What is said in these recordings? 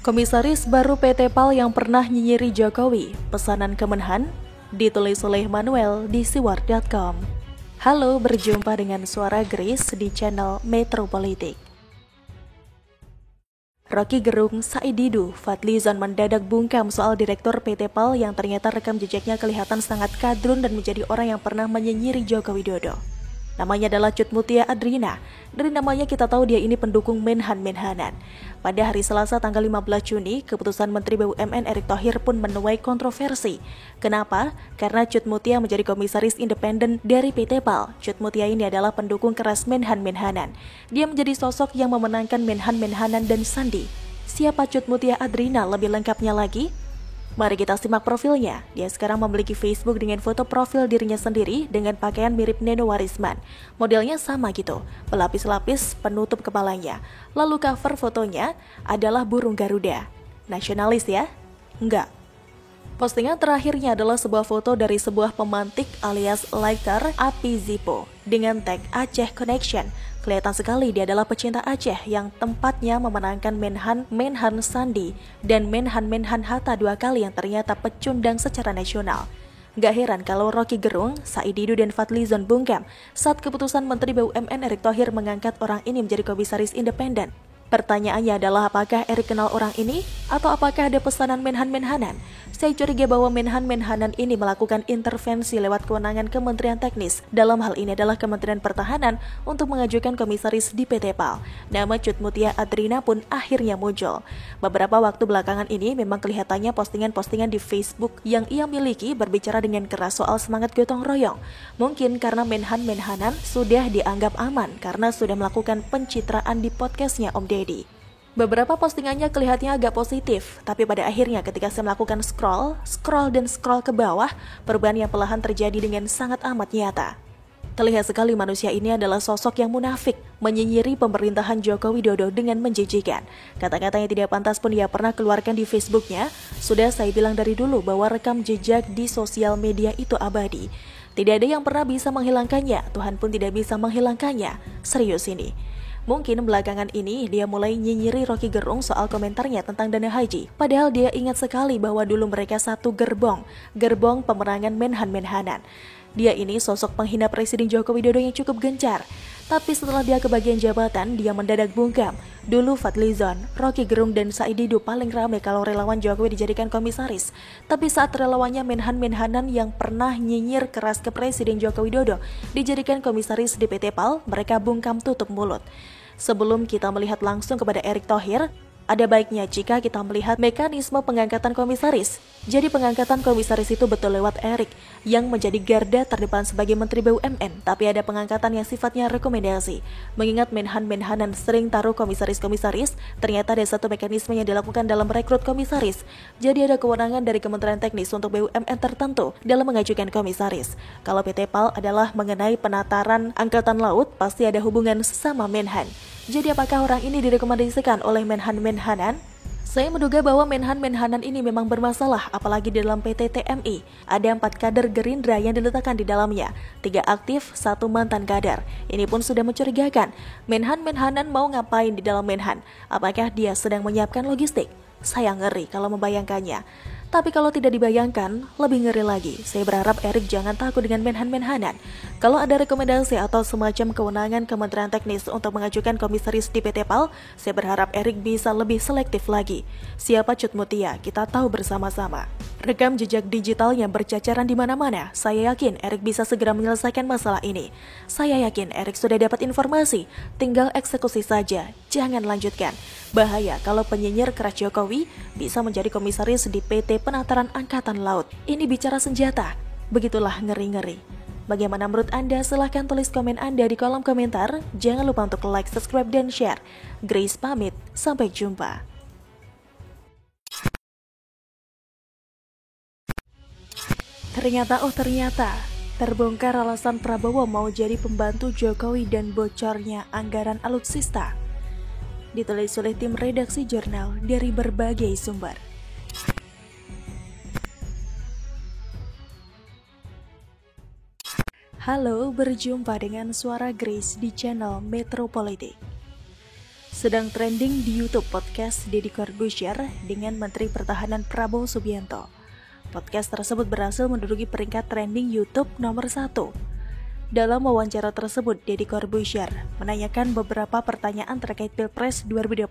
Komisaris baru PT PAL yang pernah nyinyiri Jokowi, pesanan Kemenhan, ditulis oleh Manuel di siwar.com. Halo, berjumpa dengan Suara Grace di channel Metropolitik. Rocky Gerung, Saididu, Fadlizon mendadak bungkam soal Direktur PT PAL yang ternyata rekam jejaknya kelihatan sangat kadrun dan menjadi orang yang pernah menyinyiri Joko Widodo. Namanya adalah Cut Mutia Adrina. Dari namanya kita tahu dia ini pendukung Menhan-Menhanan. Pada hari Selasa tanggal 15 Juni, keputusan Menteri BUMN Erick Thohir pun menuai kontroversi. Kenapa? Karena Cut Mutia menjadi komisaris independen dari PT PAL. Cut Mutia ini adalah pendukung keras Menhan-Menhanan. Dia menjadi sosok yang memenangkan Menhan-Menhanan dan Sandi. Siapa Cut Mutia Adrina lebih lengkapnya lagi? Mari kita simak profilnya. Dia sekarang memiliki Facebook dengan foto profil dirinya sendiri dengan pakaian mirip Neno Warisman. Modelnya sama gitu, pelapis-lapis penutup kepalanya. Lalu cover fotonya adalah burung Garuda. Nasionalis ya? Enggak. Postingan terakhirnya adalah sebuah foto dari sebuah pemantik alias lighter api Zippo dengan tag Aceh Connection. Kelihatan sekali dia adalah pecinta Aceh yang tempatnya memenangkan Menhan Sandi dan Menhan Hatta 2 kali yang ternyata pecundang secara nasional. Gak heran kalau Rocky Gerung, Saididu dan Fadlizon bungkam saat keputusan Menteri BUMN Erick Thohir mengangkat orang ini menjadi komisaris independen. Pertanyaannya adalah apakah Erick kenal orang ini atau apakah ada pesanan Menhan-Menhanan? Saya curiga bahwa Menhan-Menhanan ini melakukan intervensi lewat kewenangan Kementerian Teknis. Dalam hal ini adalah Kementerian Pertahanan untuk mengajukan komisaris di PT PAL. Nama Cut Mutia Adrina pun akhirnya muncul. Beberapa waktu belakangan ini memang kelihatannya postingan-postingan di Facebook yang ia miliki berbicara dengan keras soal semangat gotong royong. Mungkin karena Menhan-Menhanan sudah dianggap aman karena sudah melakukan pencitraan di podcastnya Om Deddy. Beberapa postingannya kelihatannya agak positif, tapi pada akhirnya ketika saya melakukan scroll ke bawah, perubahan yang perlahan terjadi dengan sangat amat nyata. Terlihat sekali manusia ini adalah sosok yang munafik, menyinyiri pemerintahan Joko Widodo dengan menjijikan. Kata-kata yang tidak pantas pun ia pernah keluarkan di Facebooknya. Sudah saya bilang dari dulu bahwa rekam jejak di sosial media itu abadi. Tidak ada yang pernah bisa menghilangkannya, Tuhan pun tidak bisa menghilangkannya. Serius ini. Mungkin belakangan ini dia mulai nyinyiri Rocky Gerung soal komentarnya tentang dana haji. Padahal dia ingat sekali bahwa dulu mereka satu gerbong pemenangan Menhan-Menhanan. Dia ini sosok penghina Presiden Joko Widodo yang cukup gencar. Tapi setelah dia kebagian jabatan, dia mendadak bungkam. Dulu Fadlizon, Rocky Gerung dan Saididu paling ramai kalau relawan Jokowi dijadikan komisaris. Tapi saat relawannya Menhan-Menhanan yang pernah nyinyir keras ke Presiden Joko Widodo dijadikan komisaris di PT PAL, mereka bungkam tutup mulut. Sebelum kita melihat langsung kepada Erick Thohir, ada baiknya jika kita melihat mekanisme pengangkatan komisaris. Jadi pengangkatan komisaris itu betul lewat Erick yang menjadi garda terdepan sebagai Menteri BUMN, tapi ada pengangkatan yang sifatnya rekomendasi. Mengingat Menhan-Menhanan sering taruh komisaris-komisaris, ternyata ada satu mekanisme yang dilakukan dalam rekrut komisaris. Jadi ada kewenangan dari Kementerian Teknis untuk BUMN tertentu dalam mengajukan komisaris. Kalau PT PAL adalah mengenai penataran angkatan laut, pasti ada hubungan sama Menhan. Jadi apakah orang ini direkomendasikan oleh Menhan-Menhanan? Saya menduga bahwa Menhan-Menhanan ini memang bermasalah, apalagi di dalam PT TMI. Ada 4 kader Gerindra yang diletakkan di dalamnya, 3 aktif, 1 mantan kader. Ini pun sudah mencurigakan. Menhan-Menhanan mau ngapain di dalam Menhan? Apakah dia sedang menyiapkan logistik? Saya ngeri kalau membayangkannya. Tapi kalau tidak dibayangkan, lebih ngeri lagi. Saya berharap Erick jangan takut dengan Menhan-Menhanan. Kalau ada rekomendasi atau semacam kewenangan Kementerian Teknis untuk mengajukan komisaris di PT PAL, saya berharap Erick bisa lebih selektif lagi. Siapa Cut Mutia, kita tahu bersama-sama. Rekam jejak digitalnya bercacaran di mana-mana. Saya yakin Erick bisa segera menyelesaikan masalah ini. Saya yakin Erick sudah dapat informasi, tinggal eksekusi saja, jangan lanjutkan. Bahaya kalau penyinyir keras Jokowi bisa menjadi komisaris di PT Penataran Angkatan Laut. Ini bicara senjata. Begitulah ngeri-ngeri. Bagaimana menurut Anda? Silahkan tulis komen Anda di kolom komentar. Jangan lupa untuk like, subscribe, dan share. Grace pamit, sampai jumpa. Ternyata terbongkar alasan Prabowo mau jadi pembantu Jokowi dan bocornya anggaran alutsista. Ditulis oleh tim redaksi jurnal dari berbagai sumber. Halo, berjumpa dengan Suara Grace di channel Metropolitik. Sedang trending di YouTube podcast Deddy Corbuzier dengan Menteri Pertahanan Prabowo Subianto. Podcast tersebut berhasil menduduki peringkat trending YouTube nomor 1. Dalam wawancara tersebut, Deddy Corbuzier menanyakan beberapa pertanyaan terkait Pilpres 2024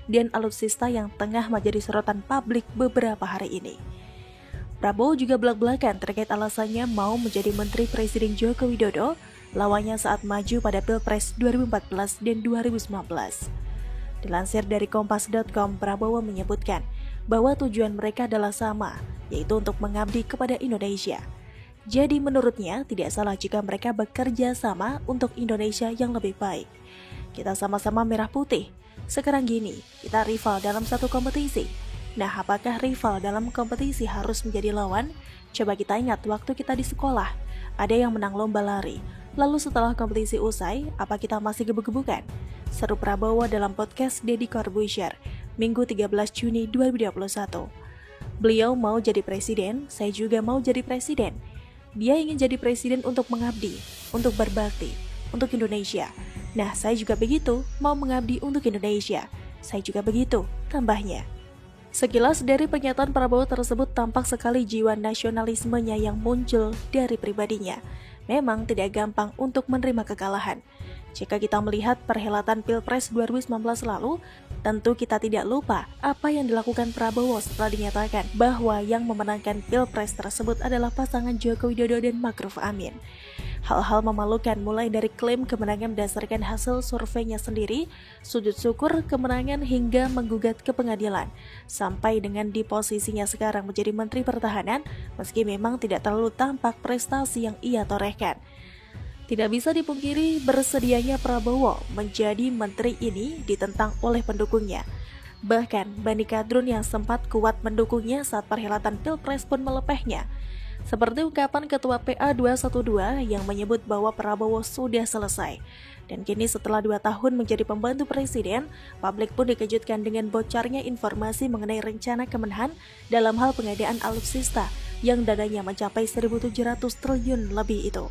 dan alutsista yang tengah menjadi sorotan publik beberapa hari ini. Prabowo juga belak-belakan terkait alasannya mau menjadi Menteri Presiden Joko Widodo lawannya saat maju pada Pilpres 2014 dan 2019. Dilansir dari Kompas.com, Prabowo menyebutkan bahwa tujuan mereka adalah sama, yaitu untuk mengabdi kepada Indonesia. Jadi menurutnya tidak salah jika mereka bekerja sama untuk Indonesia yang lebih baik. Kita sama-sama merah putih. Sekarang gini, kita rival dalam satu kompetisi. Nah, apakah rival dalam kompetisi harus menjadi lawan? Coba kita ingat waktu kita di sekolah, ada yang menang lomba lari. Lalu setelah kompetisi usai, apa kita masih gebuk-gebukan? Seru Prabowo dalam podcast Deddy Corbuzier, Minggu 13 Juni 2021. Beliau mau jadi presiden, saya juga mau jadi presiden. Dia ingin jadi presiden untuk mengabdi, untuk berbakti, untuk Indonesia. Nah, saya juga begitu, mau mengabdi untuk Indonesia. Saya juga begitu, tambahnya. Sekilas dari pernyataan Prabowo tersebut tampak sekali jiwa nasionalismenya yang muncul dari pribadinya. Memang tidak gampang untuk menerima kekalahan. Jika kita melihat perhelatan Pilpres 2019 lalu, tentu kita tidak lupa apa yang dilakukan Prabowo setelah dinyatakan bahwa yang memenangkan Pilpres tersebut adalah pasangan Joko Widodo dan Ma'ruf Amin. Hal-hal memalukan mulai dari klaim kemenangan berdasarkan hasil surveinya sendiri, sujud syukur kemenangan hingga menggugat ke pengadilan, sampai dengan di posisinya sekarang menjadi Menteri Pertahanan, meski memang tidak terlalu tampak prestasi yang ia torehkan. Tidak bisa dipungkiri bersedianya Prabowo menjadi menteri ini ditentang oleh pendukungnya. Bahkan Bani Kadrun yang sempat kuat mendukungnya saat perhelatan Pilpres pun melepehnya. Seperti ungkapan Ketua PA 212 yang menyebut bahwa Prabowo sudah selesai. Dan kini setelah 2 tahun menjadi pembantu presiden, publik pun dikejutkan dengan bocornya informasi mengenai rencana Kemenhan dalam hal pengadaan alutsista yang dananya mencapai 1.700 triliun lebih itu.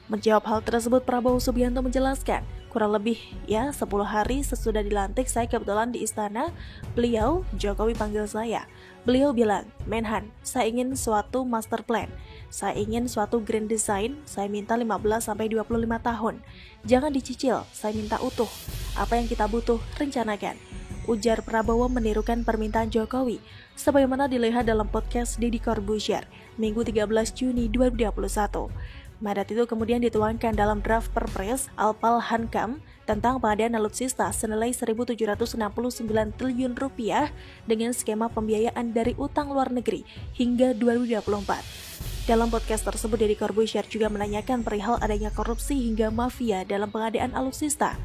Menjawab hal tersebut, Prabowo Subianto menjelaskan, kurang lebih 10 hari sesudah dilantik saya kebetulan di istana, Jokowi panggil saya. Beliau bilang, Menhan, saya ingin suatu master plan, saya ingin suatu grand design, saya minta 15-25 tahun. Jangan dicicil, saya minta utuh. Apa yang kita butuh, rencanakan. Ujar Prabowo menirukan permintaan Jokowi, sebagaimana dilihat dalam podcast Deddy Corbuzier, Minggu 13 Juni 2021. Mandat itu kemudian dituangkan dalam draft Perpres Al-Hankam tentang pengadaan alutsista senilai 1.769 triliun rupiah dengan skema pembiayaan dari utang luar negeri hingga 2024. Dalam podcast tersebut, Deddy Corbuzier juga menanyakan perihal adanya korupsi hingga mafia dalam pengadaan alutsista.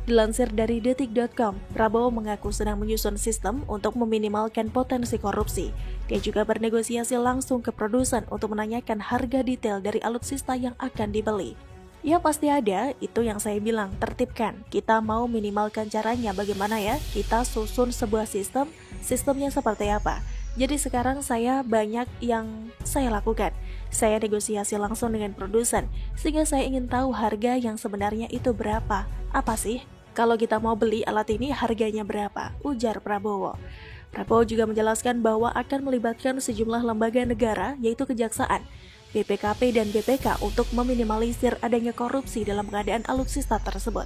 Dilansir dari Detik.com, Prabowo mengaku sedang menyusun sistem untuk meminimalkan potensi korupsi. Dia juga bernegosiasi langsung ke produsen untuk menanyakan harga detail dari alutsista yang akan dibeli. Ya pasti ada, itu yang saya bilang, tertibkan. Kita mau minimalkan caranya bagaimana ya? Kita susun sebuah sistemnya seperti apa? Jadi sekarang banyak yang saya lakukan. Saya negosiasi langsung dengan produsen, sehingga saya ingin tahu harga yang sebenarnya itu berapa. Apa sih? Kalau kita mau beli alat ini harganya berapa? Ujar Prabowo. Prabowo juga menjelaskan bahwa akan melibatkan sejumlah lembaga negara, yaitu Kejaksaan, BPKP dan BPK untuk meminimalisir adanya korupsi dalam pengadaan alutsista tersebut.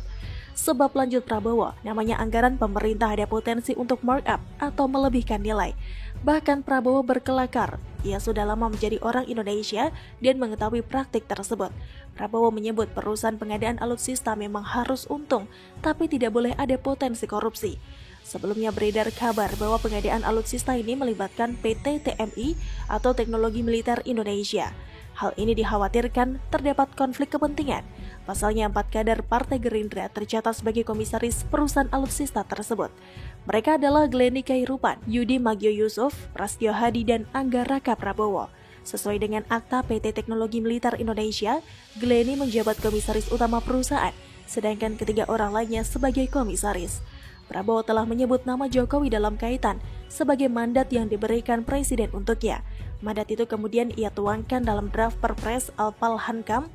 Sebab lanjut Prabowo, namanya anggaran pemerintah ada potensi untuk markup atau melebihkan nilai. Bahkan Prabowo berkelakar, ia sudah lama menjadi orang Indonesia dan mengetahui praktik tersebut. Prabowo menyebut perusahaan pengadaan alutsista memang harus untung, tapi tidak boleh ada potensi korupsi. Sebelumnya beredar kabar bahwa pengadaan alutsista ini melibatkan PT TMI atau Teknologi Militer Indonesia. Hal ini dikhawatirkan terdapat konflik kepentingan. Pasalnya 4 kader Partai Gerindra tercatat sebagai komisaris perusahaan alutsista tersebut. Mereka adalah Glenny Kairupan, Yudi Magyo Yusuf, Prasetyo Hadi, dan Angga Raka Prabowo. Sesuai dengan akta PT Teknologi Militer Indonesia, Glenny menjabat komisaris utama perusahaan, sedangkan ketiga orang lainnya sebagai komisaris. Prabowo telah menyebut nama Jokowi dalam kaitan sebagai mandat yang diberikan Presiden untuknya. Mandat itu kemudian ia tuangkan dalam draft Perpres Al-Hankam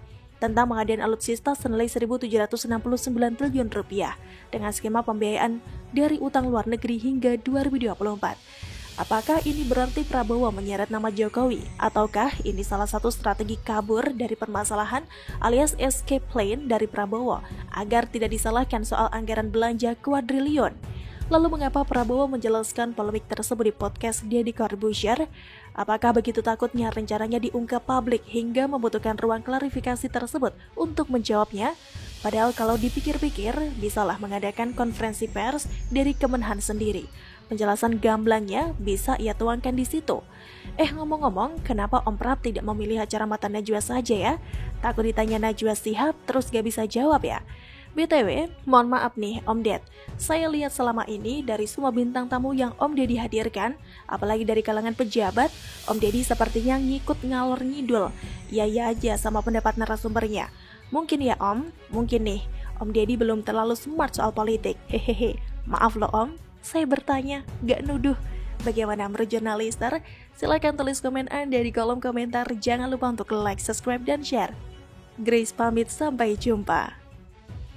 tentang pengadaan alutsista senilai 1.769 triliun rupiah dengan skema pembiayaan dari utang luar negeri hingga 2024. Apakah ini berarti Prabowo menyeret nama Jokowi? Ataukah ini salah satu strategi kabur dari permasalahan alias escape plan dari Prabowo agar tidak disalahkan soal anggaran belanja kuadriliun? Lalu mengapa Prabowo menjelaskan polemik tersebut di podcast Deddy Corbuzier? Apakah begitu takutnya rencananya diungkap publik hingga membutuhkan ruang klarifikasi tersebut untuk menjawabnya? Padahal kalau dipikir-pikir, bisalah mengadakan konferensi pers dari Kemenhan sendiri. Penjelasan gamblangnya bisa ia tuangkan di situ. Ngomong-ngomong, kenapa Om Prap tidak memilih acara Mata Najwa saja ya? Takut ditanya Najwa Shihab terus gak bisa jawab ya? BTW, mohon maaf nih Om Ded, saya lihat selama ini dari semua bintang tamu yang Om Deddy hadirkan, apalagi dari kalangan pejabat, Om Deddy sepertinya ngikut ngalor ngidul. Ya aja sama pendapat narasumbernya. Mungkin ya Om, mungkin nih, Om Deddy belum terlalu smart soal politik. Hehehe, maaf loh Om, saya bertanya, gak nuduh. Bagaimana menurut jurnalister? Silahkan tulis komen Anda di kolom komentar. Jangan lupa untuk like, subscribe, dan share. Grace pamit, sampai jumpa.